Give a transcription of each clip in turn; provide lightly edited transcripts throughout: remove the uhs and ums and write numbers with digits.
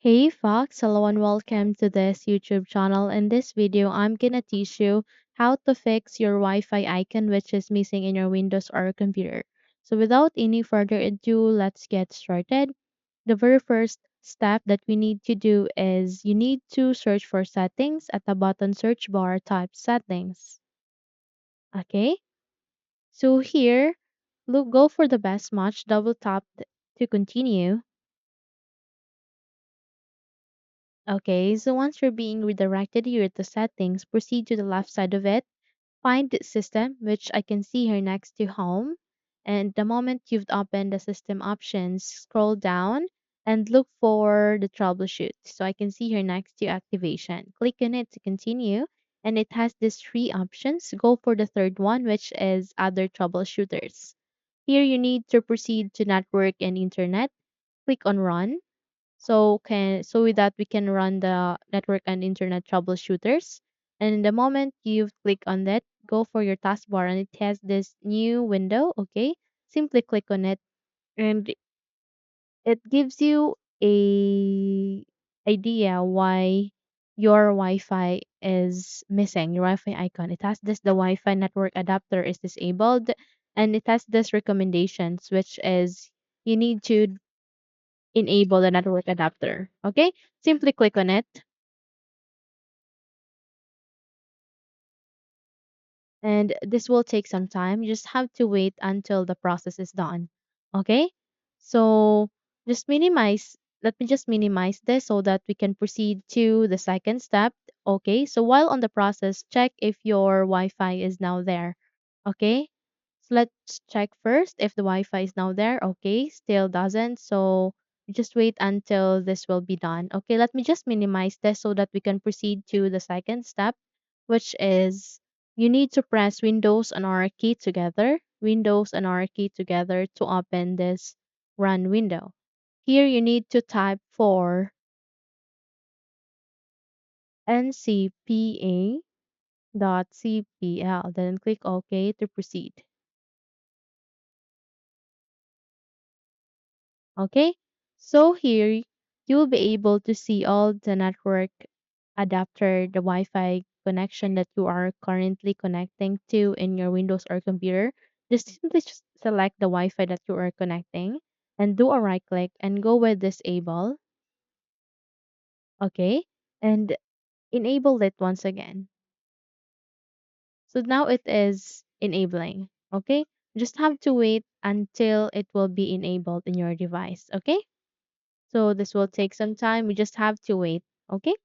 Hey Fox, hello and welcome to this YouTube channel. In this video, I'm gonna teach you how to fix your Wi-Fi icon which is missing in your Windows or computer. So without any further ado, let's get started. The very first step that we need to do is you need to search for settings at the bottom search bar, type settings. Okay, so here, look, go for the best match, double tap to continue. Okay, so once you're being redirected here at the settings, proceed to the left side of it, find the system, which I can see here next to home. And the moment you've opened the system options, scroll down and look for the troubleshoot. So I can see here next to activation. Click on it to continue. And it has these three options. Go for the third one, which is other troubleshooters. Here you need to proceed to network and internet. Click on run so with that we can run the network and internet troubleshooters. And the moment you click on that, go for your taskbar and it has this new window. Okay, simply click on it and it gives you a idea why your Wi-Fi is missing, your Wi-Fi icon. It has this the Wi-Fi network adapter is disabled, and it has this recommendations, which is you need to enable the network adapter. Okay, simply click on it and this will take some time. You just have to wait until the process is done. Okay, so just minimize. Let me just minimize this so that we can proceed to the second step. Okay, so while on the process, check if your Wi-Fi is now there. Okay, so let's check first if the Wi-Fi is now there. Okay, still doesn't. So just wait until this will be done. Okay, let me just minimize this so that we can proceed to the second step, which is you need to press Windows and R key together, Windows and R key together to open this run window. Here you need to type for ncpa.cpl, then click OK to proceed. Okay, so here you will be able to see all the network adapter, the Wi-Fi connection that you are currently connecting to in your Windows or computer. Just simply select the Wi-Fi that you are connecting and do a right click and go with disable. Okay, and enable it once again. So now it is enabling. Okay, just have to wait until it will be enabled in your device. Okay. So this will take some time. We just have to wait. Okay.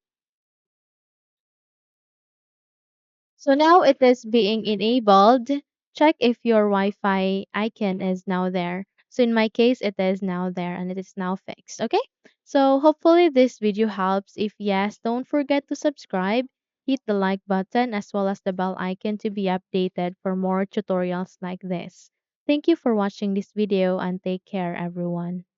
So now it is being enabled. Check if your Wi-Fi icon is now there. So in my case, it is now there and it is now fixed. Okay. So hopefully this video helps. If yes, don't forget to subscribe, hit the like button as well as the bell icon to be updated for more tutorials like this. Thank you for watching this video and take care everyone.